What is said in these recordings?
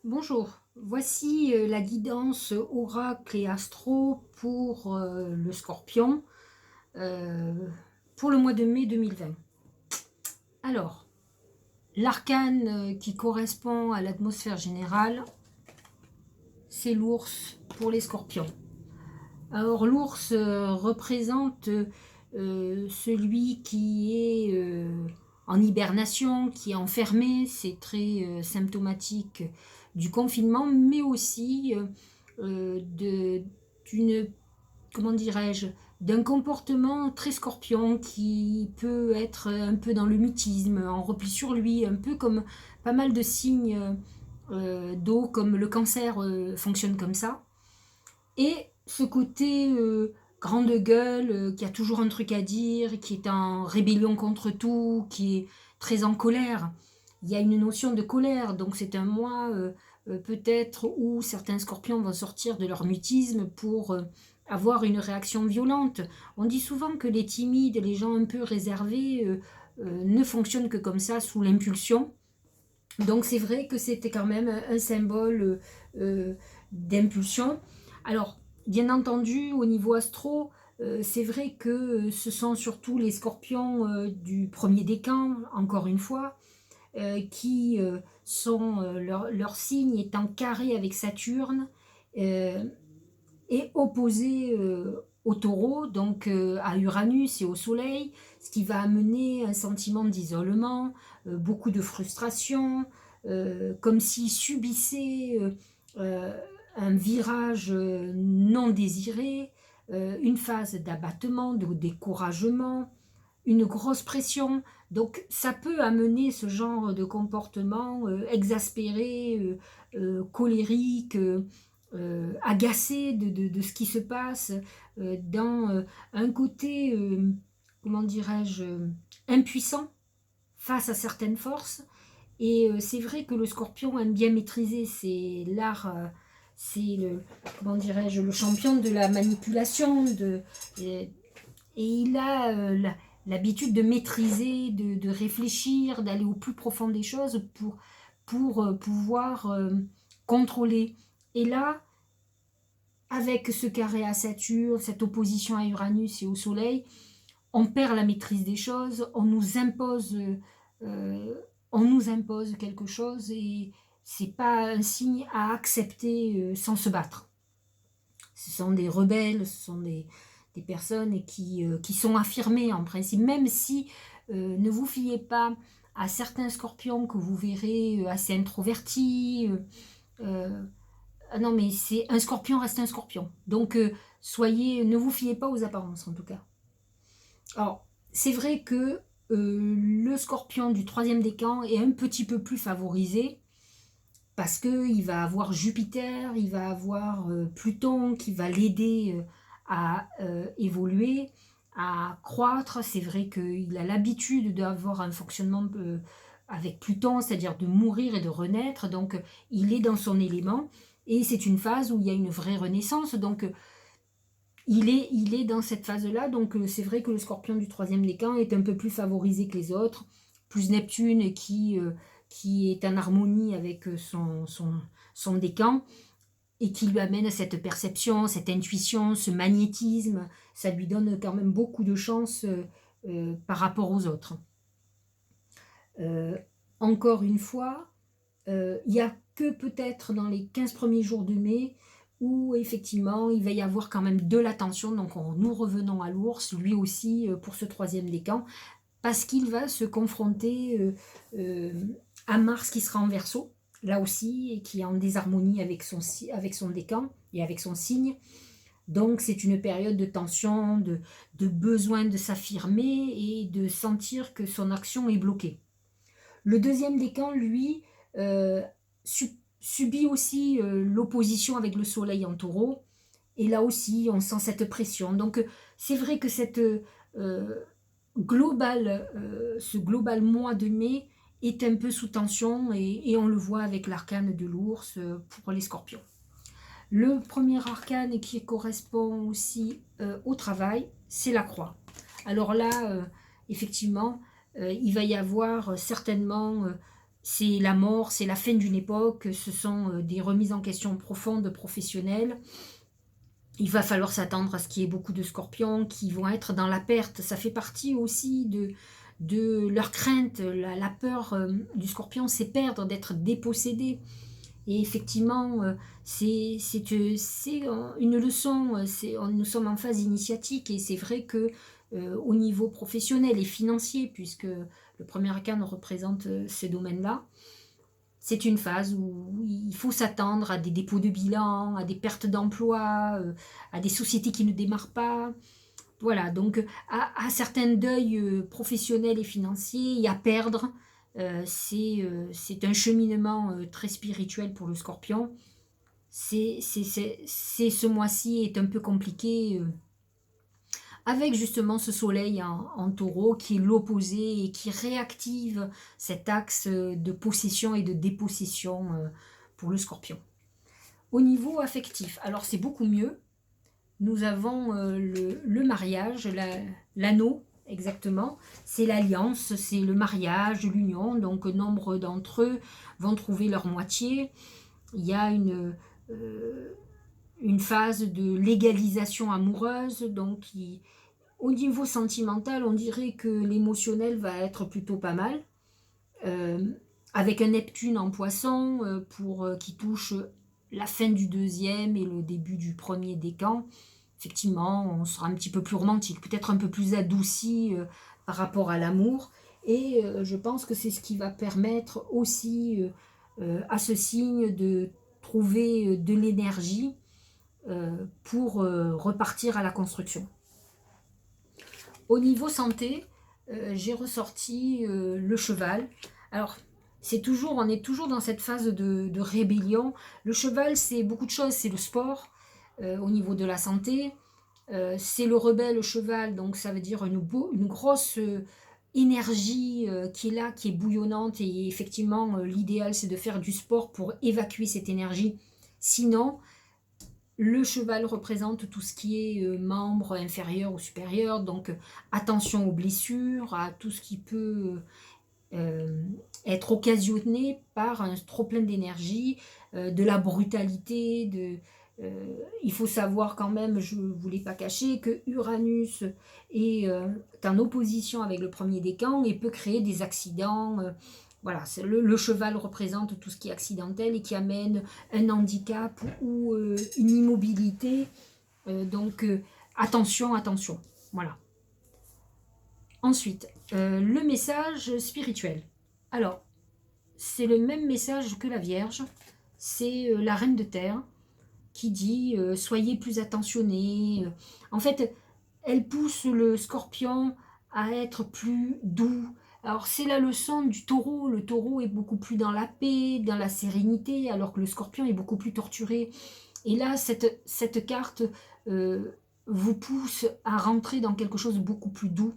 Bonjour, voici la guidance oracle et astro pour le Scorpion euh, pour le mois de mai 2020. Alors, l'arcane qui correspond à l'atmosphère générale, c'est l'ours pour les Scorpions. Alors l'ours représente celui qui est en hibernation, qui est enfermé, c'est très symptomatique du confinement, mais aussi d'une, comment dirais-je, d'un comportement très scorpion qui peut être un peu dans le mutisme, en repli sur lui, un peu comme pas mal de signes d'eau, comme le cancer fonctionne comme ça. Et ce côté grande gueule, qui a toujours un truc à dire, qui est en rébellion contre tout, qui est très en colère. Il y a une notion de colère, donc c'est un mois peut-être où certains scorpions vont sortir de leur mutisme pour avoir une réaction violente. On dit souvent que les timides, les gens un peu réservés, ne fonctionnent que comme ça, sous l'impulsion. Donc c'est vrai que c'était quand même un symbole d'impulsion. Alors, bien entendu, au niveau astro, c'est vrai que ce sont surtout les scorpions du premier décan, encore une fois, qui sont leur signe étant carré avec Saturne euh, et opposé au taureau, donc à Uranus et au soleil, ce qui va amener un sentiment d'isolement, beaucoup de frustration, comme s'ils subissaient un virage non désiré, une phase d'abattement, de découragement, une grosse pression. Donc ça peut amener ce genre de comportement exaspéré, colérique, agacé de ce qui se passe, dans un côté, comment dirais-je, impuissant face à certaines forces. Et c'est vrai que le scorpion aime bien maîtriser, c'est l'art, c'est le, comment dirais-je, le champion de la manipulation, et il a l'habitude de maîtriser, de réfléchir, d'aller au plus profond des choses pour pouvoir contrôler. Et là, avec ce carré à Saturne, cette opposition à Uranus et au Soleil, on perd la maîtrise des choses, euh, on nous impose quelque chose et c'est pas un signe à accepter sans se battre. Ce sont des rebelles, ce sont des personnes qui sont affirmées en principe, même si ne vous fiez pas à certains scorpions que vous verrez assez introvertis. Euh, non, mais c'est un scorpion reste un scorpion. Donc, ne vous fiez pas aux apparences en tout cas. Alors, c'est vrai que le scorpion du troisième décan est un petit peu plus favorisé parce qu'il va avoir Jupiter, il va avoir Pluton qui va l'aider à évoluer, à croître. C'est vrai qu'il a l'habitude d'avoir un fonctionnement avec Pluton, c'est-à-dire de mourir et de renaître. Donc, il est dans son élément. Et c'est une phase où il y a une vraie renaissance. Donc, il est dans cette phase-là. Donc, c'est vrai que le scorpion du troisième décan est un peu plus favorisé que les autres. Plus Neptune qui est en harmonie avec son décan et qui lui amène cette perception, cette intuition, ce magnétisme. Ça lui donne quand même beaucoup de chance par rapport aux autres. Euh, Encore une fois, il n'y a que peut-être dans les 15 premiers jours de mai où effectivement il va y avoir quand même de l'attention. Donc nous revenons à l'ours, lui aussi pour ce troisième décan, parce qu'il va se confronter à Mars qui sera en Verseau, là aussi, et qui est en désharmonie avec son décan et avec son signe. Donc c'est une période de tension, de besoin de s'affirmer et de sentir que son action est bloquée. Le deuxième décan, lui, euh, subit aussi l'opposition avec le soleil en taureau. Et là aussi, on sent cette pression. Donc, c'est vrai que ce global mois de mai est un peu sous tension et on le voit avec l'arcane de l'ours pour les scorpions. Le premier arcane qui correspond aussi au travail, c'est la croix. Alors là, effectivement, il va y avoir certainement c'est la mort, c'est la fin d'une époque, ce sont des remises en question profondes professionnelles. Il va falloir s'attendre à ce qu'il y ait beaucoup de scorpions qui vont être dans la perte. Ça fait partie aussi de leur crainte. La peur du scorpion, c'est perdre, d'être dépossédé. Et effectivement, c'est une leçon. Nous sommes en phase initiatique et c'est vrai que au niveau professionnel et financier, puisque le premier arcane représente ces domaines-là, c'est une phase où il faut s'attendre à des dépôts de bilan, à des pertes d'emploi, à des sociétés qui ne démarrent pas. Voilà, donc à certains deuils professionnels et financiers et à perdre. C'est un cheminement très spirituel pour le scorpion. Ce mois-ci est un peu compliqué avec justement ce soleil en taureau qui est l'opposé et qui réactive cet axe de possession et de dépossession pour le scorpion. Au niveau affectif, alors c'est beaucoup mieux. Nous avons le mariage, l'anneau exactement, c'est l'alliance, c'est le mariage, l'union, donc nombre d'entre eux vont trouver leur moitié. Il y a une phase de légalisation amoureuse, donc au niveau sentimental, on dirait que l'émotionnel va être plutôt pas mal, avec un Neptune en poisson qui touche la fin du deuxième et le début du premier décan. Effectivement, on sera un petit peu plus romantique, peut-être un peu plus adouci par rapport à l'amour. Et je pense que c'est ce qui va permettre aussi à ce signe de trouver de l'énergie pour repartir à la construction. Au niveau santé, j'ai ressorti le cheval. Alors, on est toujours dans cette phase de rébellion. Le cheval, c'est beaucoup de choses. C'est le sport au niveau de la santé. C'est le rebelle cheval, donc ça veut dire une grosse énergie qui est là, qui est bouillonnante. Et effectivement, l'idéal, c'est de faire du sport pour évacuer cette énergie. Sinon, le cheval représente tout ce qui est membre inférieur ou supérieur, donc attention aux blessures, à tout ce qui peut être occasionné par un trop plein d'énergie, de la brutalité. Il faut savoir quand même, je ne vous l'ai pas caché, que Uranus est en opposition avec le premier décan et peut créer des accidents. Voilà, le cheval représente tout ce qui est accidentel et qui amène un handicap ou une immobilité. Donc, attention, attention. Voilà. Ensuite, le message spirituel. Alors, c'est le même message que la Vierge. C'est la Reine de Terre qui dit soyez plus attentionnés. En fait, elle pousse le Scorpion à être plus doux. Alors, c'est la leçon du taureau. Le taureau est beaucoup plus dans la paix, dans la sérénité, alors que le Scorpion est beaucoup plus torturé. Et là, cette carte vous pousse à rentrer dans quelque chose de beaucoup plus doux,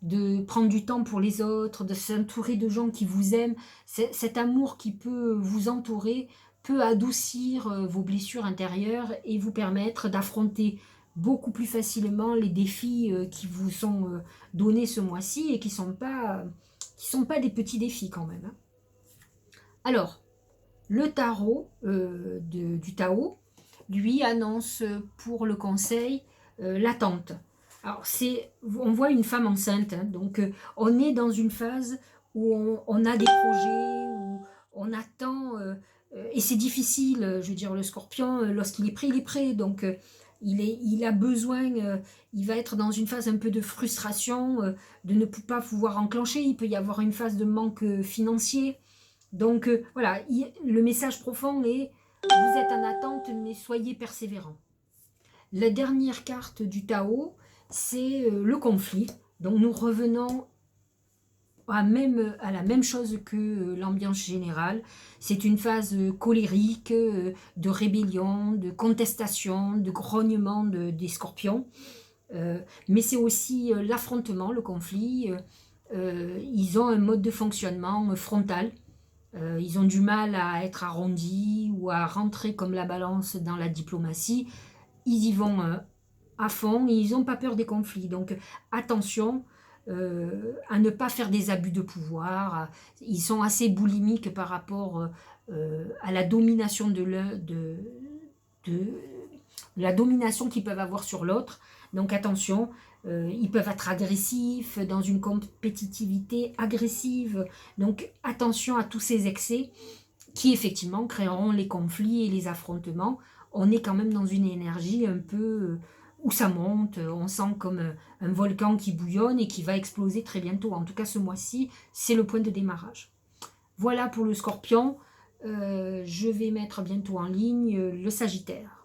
de prendre du temps pour les autres, de s'entourer de gens qui vous aiment. Cet amour qui peut vous entourer peut adoucir vos blessures intérieures et vous permettre d'affronter beaucoup plus facilement les défis qui vous sont donnés ce mois-ci et qui sont pas des petits défis quand même. Hein. Alors, le tarot du Tao, lui, annonce pour le conseil l'attente. Alors, on voit une femme enceinte, hein, donc on est dans une phase où on a des projets, où on attend, et c'est difficile, je veux dire, le Scorpion, lorsqu'il est prêt, il est prêt, donc il a besoin, il va être dans une phase un peu de frustration, de ne pas pouvoir enclencher, il peut y avoir une phase de manque financier, donc voilà, le message profond est, vous êtes en attente, mais soyez persévérants. La dernière carte du Tao, c'est le conflit. Donc nous revenons à la même chose que l'ambiance générale. C'est une phase colérique, de rébellion, de contestation, de grognement des scorpions. Mais c'est aussi l'affrontement, le conflit. Ils ont un mode de fonctionnement frontal. Ils ont du mal à être arrondis ou à rentrer comme la balance dans la diplomatie. Ils y vont à fond et ils n'ont pas peur des conflits. Donc attention, à ne pas faire des abus de pouvoir. Ils sont assez boulimiques par rapport à la domination de la domination qu'ils peuvent avoir sur l'autre. Donc attention, ils peuvent être agressifs, dans une compétitivité agressive. Donc attention à tous ces excès qui effectivement créeront les conflits et les affrontements. On est quand même dans une énergie un peu où ça monte, on sent comme un volcan qui bouillonne et qui va exploser très bientôt. En tout cas ce mois-ci, c'est le point de démarrage. Voilà pour le Scorpion. Je vais mettre bientôt en ligne le Sagittaire.